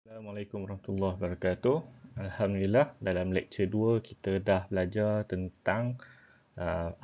Assalamualaikum warahmatullahi wabarakatuh. Alhamdulillah, dalam lecture 2 kita dah belajar tentang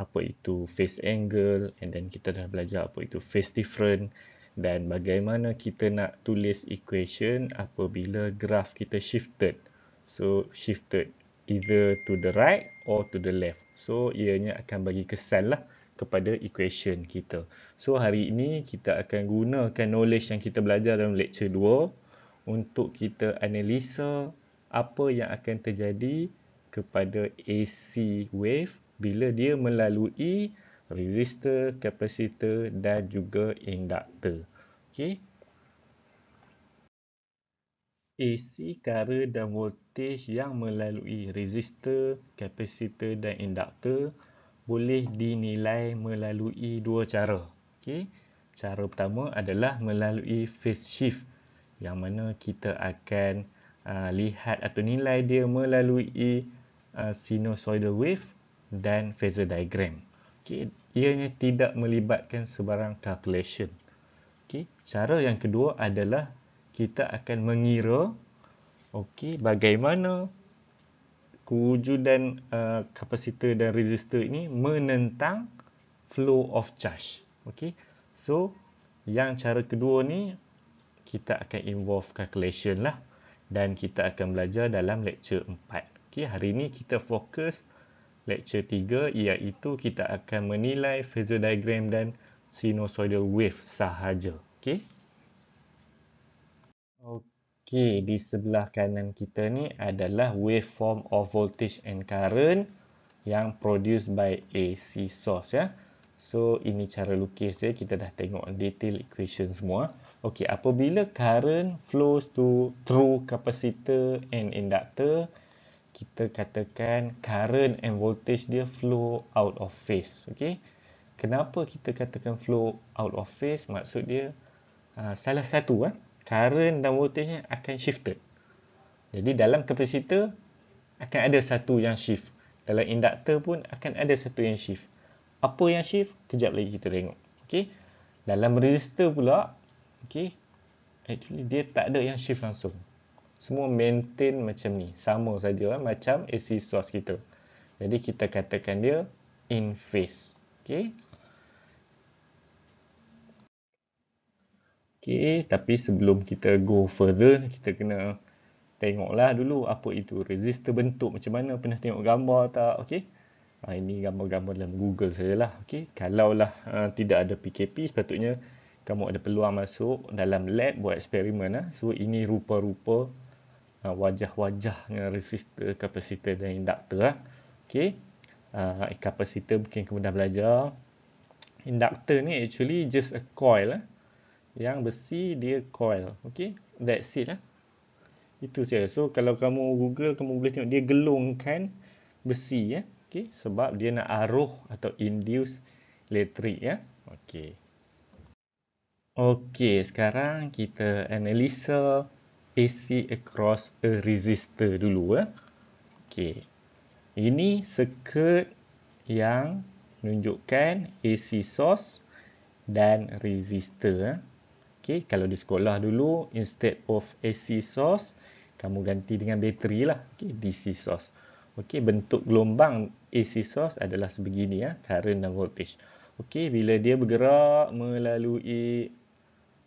apa itu phase angle, and then kita dah belajar apa itu phase difference, dan bagaimana kita nak tulis equation apabila graf kita shifted. So shifted either to the right or to the left. So ianya akan bagi kesan lah kepada equation kita. So hari ini kita akan gunakan knowledge yang kita belajar dalam lecture 2 untuk kita analisa apa yang akan terjadi kepada AC wave bila dia melalui resistor, kapasitor dan juga induktor. Okey. AC current dan voltage yang melalui resistor, kapasitor dan induktor boleh dinilai melalui dua cara. Okey. Cara pertama adalah melalui phase shift, yang mana kita akan lihat atau nilai dia melalui sinusoidal wave dan phasor diagram. Okey, ianya tidak melibatkan sebarang calculation. Okey, cara yang kedua adalah kita akan mengira bagaimana kewujudan kapasitor dan resistor ini menentang flow of charge. Okey. So, yang cara kedua ni kita akan involve calculation lah, dan kita akan belajar dalam lecture 4. Okey, hari ini kita fokus lecture 3, iaitu kita akan menilai phasor diagram dan sinusoidal wave sahaja. Okey. Okey, di sebelah kanan kita ni adalah waveform of voltage and current yang produced by AC source ya. So ini cara lukis dia, kita dah tengok detail equation semua. Okey, apabila current flows through capacitor and inductor, kita katakan current and voltage dia flow out of phase. Okey. Kenapa kita katakan flow out of phase? Maksud dia salah satu current dan voltage akan shifted. Jadi dalam kapasitor akan ada satu yang shift. Dalam induktor pun akan ada satu yang shift. Apa yang shift? Kejap lagi kita tengok. Okey. Dalam resistor pula, okey, actually dia tak ada yang shift langsung. Semua maintain macam ni, sama saja macam AC source kita. Jadi kita katakan dia in phase. Okey. Okey, tapi sebelum kita go further, kita kena tengoklah dulu apa itu resistor, bentuk macam mana, pernah tengok gambar tak? Okey. Ini gambar-gambar dalam Google sajalah. Okey, kalaulah tidak ada PKP, sepatutnya kamu ada peluang masuk dalam lab buat eksperimen. So ini rupa-rupa wajah-wajahnya resistor, kapasitor dan induktor. Okey. Kapasitor mungkin kamu dah belajar. Induktor ni actually just a coil. Yang besi dia coil. Okey. That's it Itu saja. So kalau kamu Google, kamu boleh tengok dia gelungkan besi Okey, sebab dia nak aruh atau induce elektrik Okey. Okey, sekarang kita analisa AC across a resistor dulu Okey. Ini circuit yang menunjukkan AC source dan resistor Okey, kalau di sekolah dulu, instead of AC source, kamu ganti dengan bateri lah. Okey, DC source. Okey, bentuk gelombang AC source adalah sebegini current dan voltage. Okey, bila dia bergerak melalui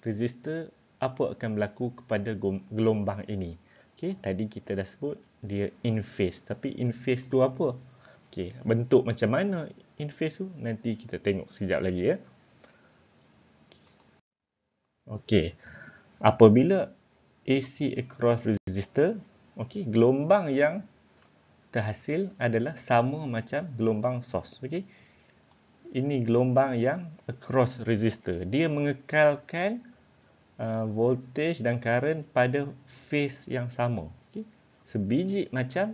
resistor, apa akan berlaku kepada gelombang ini? Okey, tadi kita dah sebut dia in phase. Tapi in phase tu apa? Okey, bentuk macam mana in phase tu? Nanti kita tengok sekejap lagi Okey. Apabila AC across resistor, okey, gelombang yang terhasil adalah sama macam gelombang source. Okey. Ini gelombang yang across resistor. Dia mengekalkan voltage dan current pada phase yang sama. Okey. Sebiji macam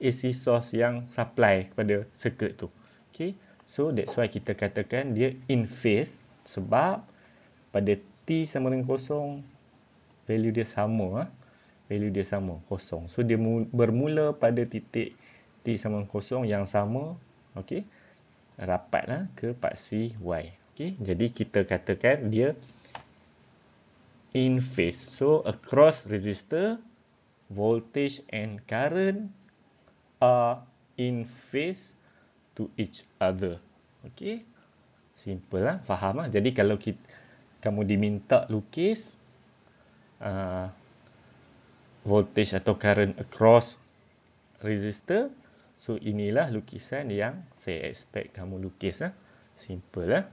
AC source yang supply kepada circuit tu. Okey. So that's why kita katakan dia in phase, sebab pada T sama dengan kosong, value dia sama value dia sama, kosong. So dia bermula pada titik T sama dengan kosong yang sama, okey, rapatlah ke paksi Y. Okey, jadi kita katakan dia in phase. So across resistor, voltage and current are in phase to each other. Okay, simple lah, faham lah. Jadi kalau kamu diminta lukis voltage atau current across resistor, so inilah lukisan yang saya expect kamu lukis lah. Simple lah.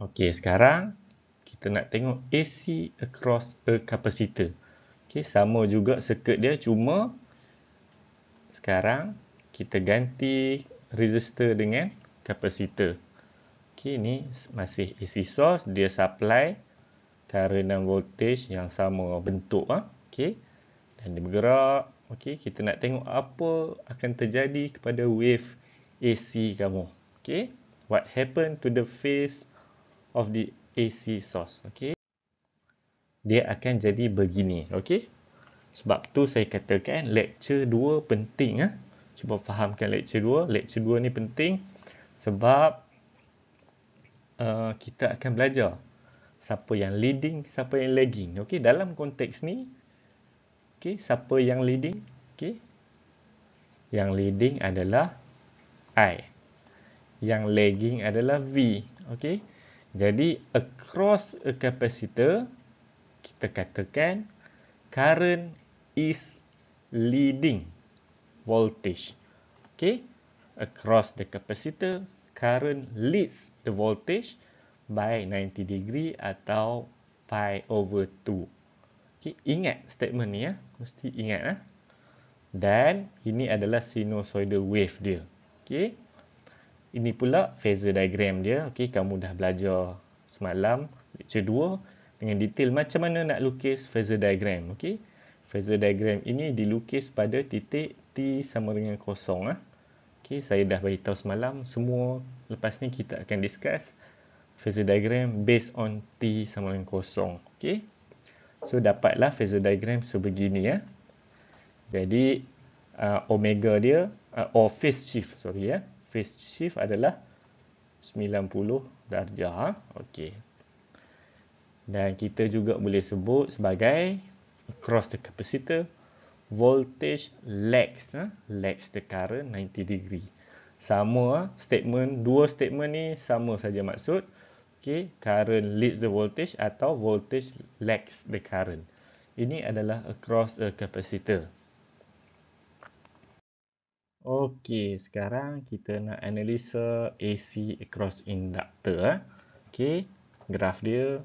Okey, sekarang kita nak tengok AC across a capacitor. Okey, sama juga circuit dia, cuma sekarang kita ganti resistor dengan capacitor. Okey, ni masih AC source, dia supply current dan voltage yang sama bentuk okey. Dan dia bergerak. Okey, kita nak tengok apa akan terjadi kepada wave AC kamu. Okey, what happened to the phase of the AC source. Okey, dia akan jadi begini. Okey, sebab tu saya katakan lecture 2 penting. Cuba fahamkan lecture 2. Lecture 2 ni penting sebab kita akan belajar siapa yang leading, siapa yang lagging. Okey, dalam konteks ni, okey, siapa yang leading? Okey, yang leading adalah I. Yang lagging adalah V. Okey, jadi across a capacitor, kita katakan current is leading voltage. Okey, across the capacitor, current leads the voltage by 90 degree atau pi over 2. Okay, ingat statement ni mesti ingat Dan ini adalah sinusoidal wave dia. Okay, ini pula phasor diagram dia. Okay, kamu dah belajar semalam lecture 2 dengan detail macam mana nak lukis phasor diagram. Okay, phasor diagram ini dilukis pada titik T sama dengan kosong. Okay, saya dah beritahu semalam semua. Lepas ni kita akan discuss phasor diagram based on T sama dengan kosong. Okay, so dapatlah phasor diagram sebegini Jadi omega dia or phase shift, phase shift adalah 90 darjah. Okey. Dan kita juga boleh sebut sebagai across the capacitor, voltage lags the current 90 degree. Sama statement, dua statement ni sama saja maksud. Okey, current leads the voltage atau voltage lags the current. Ini adalah across a capacitor. Okey, sekarang kita nak analisa AC across inductor. Okey, graf dia,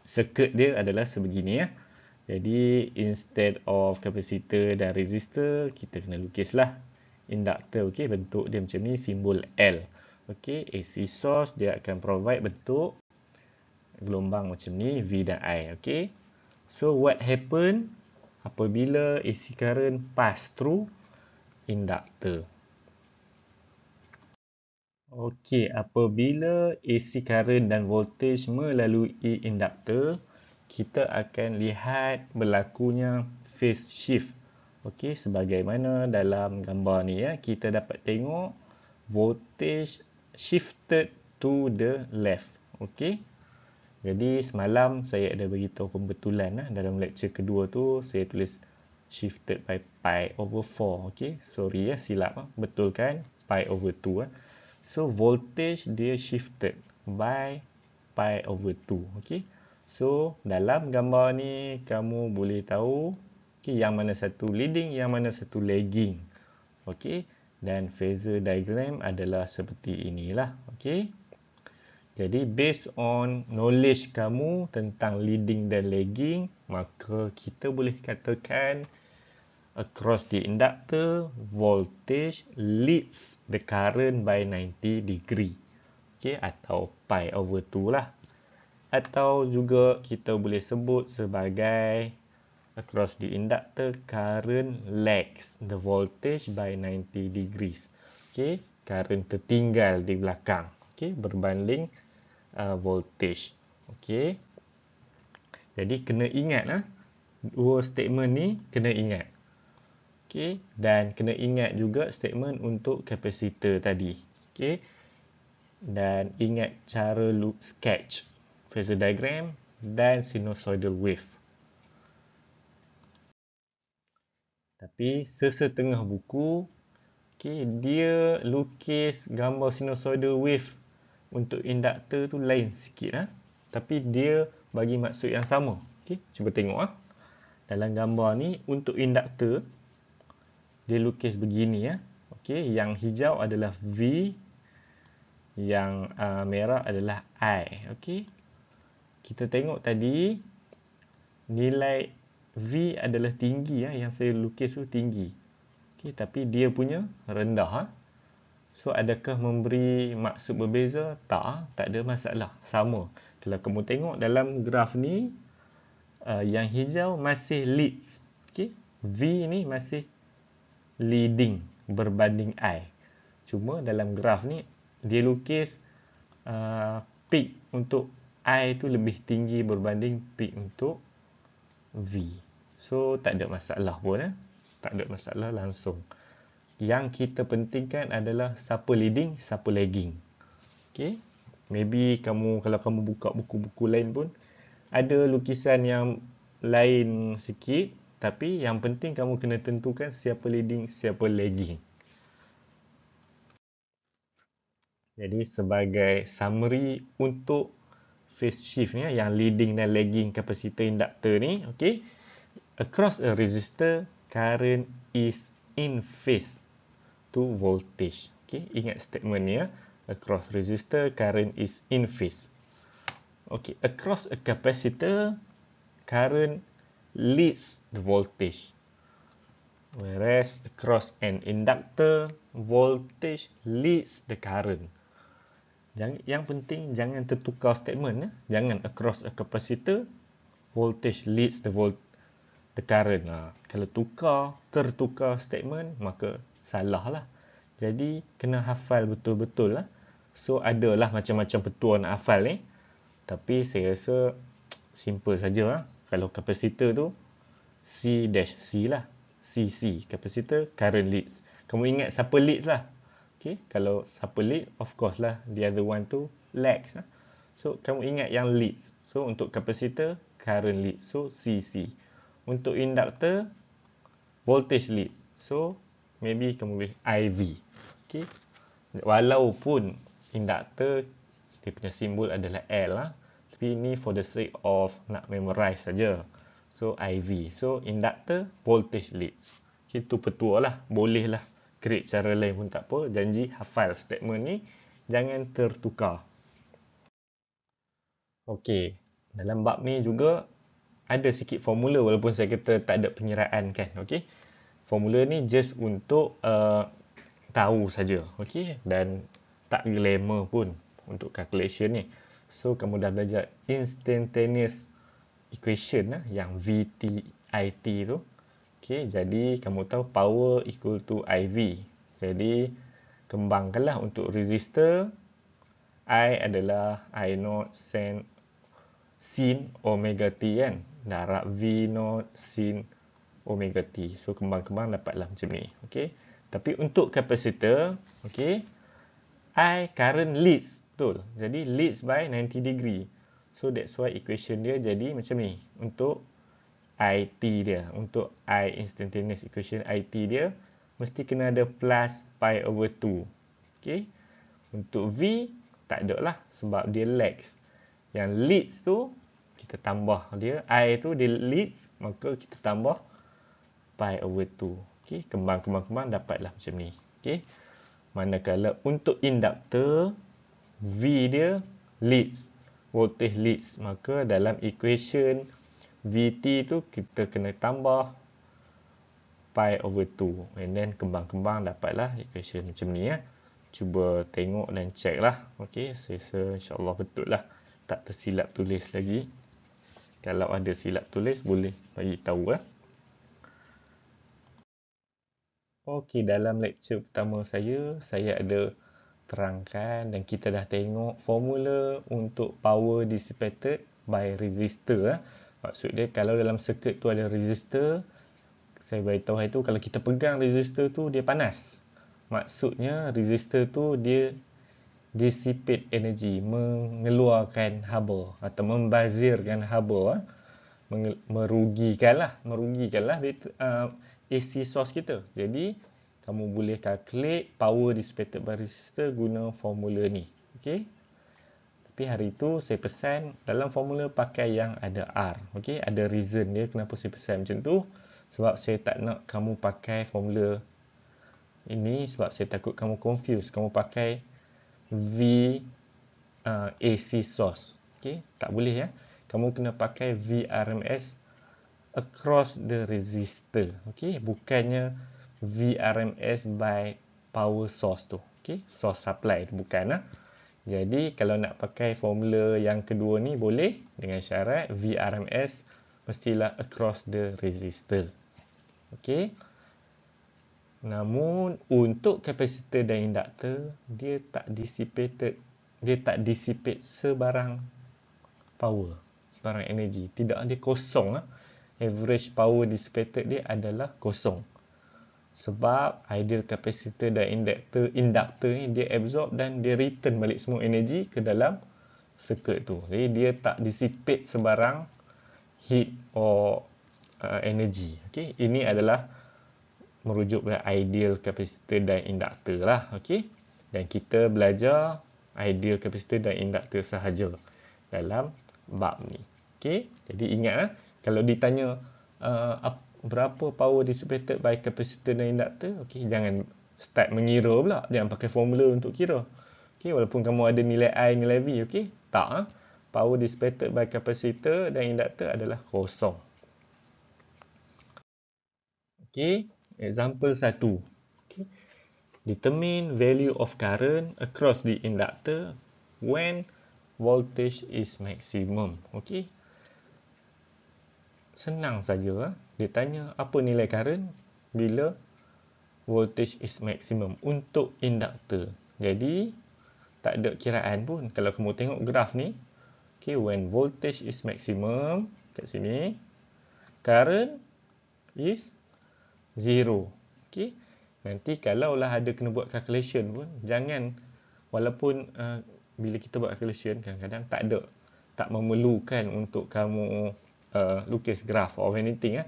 circuit dia adalah sebegini Jadi, instead of capacitor dan resistor, kita kena lukislah inductor. Okey, bentuk dia macam ni, simbol L. Okey, AC source dia akan provide bentuk gelombang macam ni, V dan I. Okey, so what happen apabila AC current pass through inductor? Okey, apabila AC current dan voltage melalui inductor, kita akan lihat berlakunya phase shift. Okey, sebagaimana dalam gambar ni kita dapat tengok voltage shifted to the left. Okey, jadi semalam saya ada beritahu pembetulan dalam lecture kedua tu saya tulis shifted by pi over 4. Okey, sorry silap betulkan pi over 2 So voltage dia shifted by pi over 2. Okey, so dalam gambar ni kamu boleh tahu yang mana satu leading, yang mana satu lagging. Okey, dan phasor diagram adalah seperti inilah. Okey, jadi based on knowledge kamu tentang leading dan lagging, maka kita boleh katakan across the inductor, voltage leads the current by 90 degree. Okey, atau pi over 2 lah. Atau juga kita boleh sebut sebagai across the inductor, current lags the voltage by 90 degrees. Okey, current tertinggal di belakang. Okey, berbanding voltage. Okey, jadi kena ingat dua statement ni kena ingat. Okey, dan kena ingat juga statement untuk capacitor tadi. Okey, dan ingat cara sketch. phasor diagram dan sinusoidal wave. Tapi sesetengah buku, dia lukis gambar sinusoidal wave untuk induktor tu lain sikit. Tapi dia bagi maksud yang sama. Cuba tengok. Dalam gambar ni, untuk induktor, dia lukis begini. Yang hijau adalah V, yang merah adalah I. Kita tengok tadi, nilai V adalah tinggi. Yang saya lukis tu tinggi. Tapi dia punya rendah. So, adakah memberi maksud berbeza? Tak ada masalah. Sama. Kalau kamu tengok dalam graf ni, yang hijau masih leads. V ni masih leading berbanding I. Cuma dalam graf ni, dia lukis peak untuk I tu lebih tinggi berbanding peak untuk V. So, tak ada masalah pun. Tak ada masalah langsung. Yang kita pentingkan adalah siapa leading, siapa lagging. Maybe kalau kamu buka buku-buku lain pun, ada lukisan yang lain sikit. Tapi yang penting kamu kena tentukan siapa leading, siapa lagging. Jadi sebagai summary untuk phase shift ni, yang leading dan lagging kapasitor induktor ni, across a resistor, current is in phase to voltage. Ingat statement ni. Across resistor, current is in phase. Across a capacitor, current leads the voltage. Whereas across an inductor, voltage leads the current. Yang penting jangan tertukar statement. Jangan across a capacitor, voltage leads the current. Kalau tertukar statement, maka salah lah. Jadi kena hafal betul-betul. So adalah macam-macam petua nak hafal ni. Tapi saya rasa simple saja. Kalau kapasitor tu C-C lah. CC, kapasitor, current leads. Kamu ingat siapa leads lah. Kalau siapa lead, of course lah, the other one tu lags. So, kamu ingat yang leads. So, untuk kapasitor, current lead. So, CC. Untuk induktor, voltage lead. So, maybe kamu boleh IV. Walaupun induktor, dia punya simbol adalah L. Tapi ini for the sake of nak memorize saja. So, IV. So, induktor, voltage leads. Itu petua lah. Boleh lah. Create cara lain pun tak apa. Janji hafal statement ni. Jangan tertukar. Dalam bab ni juga ada sikit formula walaupun saya kata tak ada penyeraan kan. Formula ni just untuk tahu saja. Dan tak glamour pun untuk calculation ni. So, kamu dah belajar instantaneous equation yang VT, IT tu. Jadi kamu tahu power equal to IV. Jadi kembangkanlah untuk resistor. I adalah I0 sin omega T kan. Darab V0 sin omega T. So kembang-kembang dapatlah macam ni. Tapi untuk kapasitor, I current leads. Betul. Jadi leads by 90 degree. So that's why equation dia jadi macam ni. Untuk IT dia, untuk I instantaneous equation IT dia mesti kena ada plus pi over 2. Untuk V tak ada lah sebab dia lags. Yang leads tu kita tambah dia, I tu dia leads, maka kita tambah pi over 2. Kembang dapatlah macam ni. Manakala untuk induktor, V dia leads, voltage leads, maka dalam equation VT tu kita kena tambah pi over 2. And then kembang-kembang dapatlah equation macam ni. Cuba tengok dan check lah. Saya rasa insyaAllah betul lah. Tak tersilap tulis lagi. Kalau ada silap tulis boleh bagi tahu. Dalam lecture pertama saya ada terangkan dan kita dah tengok formula untuk power dissipated by resistor. Maksud dia kalau dalam circuit tu ada resistor, saya beritahu itu kalau kita pegang resistor tu dia panas. Maksudnya resistor tu dia dissipate energy, mengeluarkan haba atau membazirkan haba, merugikanlah AC source kita. Jadi kamu boleh calculate power dissipated by resistor guna formula ni. Okey. Tapi hari tu saya pesan dalam formula pakai yang ada R. Okey, ada reason dia kenapa saya pesan macam tu. Sebab saya tak nak kamu pakai formula ini, sebab saya takut kamu confuse. Kamu pakai AC source. Okey, tak boleh ya. Kamu kena pakai VRMS across the resistor. Okey, bukannya VRMS by power source tu. Okey, source supply tu bukan. Jadi kalau nak pakai formula yang kedua ni boleh, dengan syarat VRMS mestilah across the resistor. Okey. Namun untuk kapasitor dan induktor dia tak dissipate sebarang power, sebarang energi. Tidak, dia kosong. Average power dissipated dia adalah kosong. Sebab ideal kapasitor dan induktor ni dia absorb dan dia return balik semua energi ke dalam circuit tu. Jadi dia tak dissipate sebarang heat or energy. Okey, ini adalah merujuk pada ideal kapasitor dan induktor lah. Okey, dan kita belajar ideal kapasitor dan induktor sahaja dalam bab ni. Okey, jadi ingat kalau ditanya berapa power dissipated by capacitor dan induktor, okey, jangan start mengira pula, jangan pakai formula untuk kira. Okey, walaupun kamu ada nilai I, nilai V, okey, tak, power dissipated by capacitor dan induktor adalah kosong. Okey, example 1. Okey, determine value of current across the inductor when voltage is maximum. Okey, senang saja. Dia tanya apa nilai current bila voltage is maximum untuk induktor. Jadi tak ada kiraan pun. Kalau kamu tengok graf ni, okay, when voltage is maximum kat sini, current is 0. Okay, nanti kalaulah ada kena buat calculation pun, jangan, walaupun bila kita buat calculation kadang-kadang tak memerlukan untuk kamu lukis graf or anything.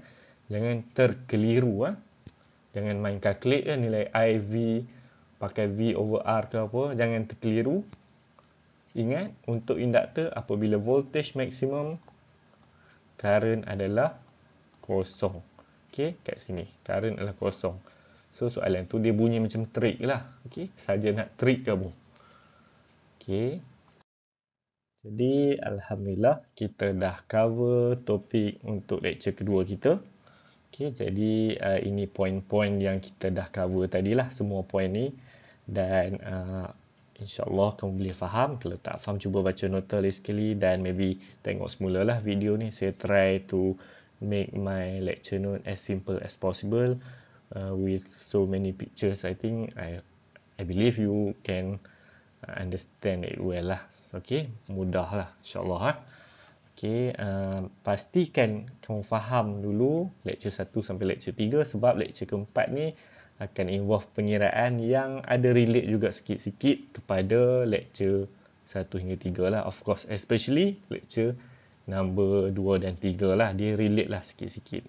Jangan terkeliru. Jangan main calculate nilai I, V, pakai V over R ke apa. Jangan terkeliru. Ingat, untuk induktor apabila voltage maksimum, current adalah kosong. Okey, kat sini current adalah kosong. So soalan tu dia bunyi macam trik lah. Okey, saja nak trik kamu. Okey. Jadi alhamdulillah kita dah cover topik untuk lecture kedua kita. Okey, jadi ini poin-poin yang kita dah cover tadilah, semua poin ni, dan insya-Allah kamu boleh faham. Kalau tak faham cuba baca nota lagi sekali dan maybe tengok semulalah video ni. Saya try to make my lecture note as simple as possible with so many pictures. I think I believe you can understand it well lah. Okey, mudahlah insya-Allah. Okey, pastikan kamu faham dulu lecture 1 sampai lecture 3, sebab lecture keempat ni akan involve pengiraan yang ada relate juga sikit-sikit kepada lecture 1 hingga 3 lah. Of course, especially lecture number 2 dan 3 lah, dia relate lah sikit-sikit.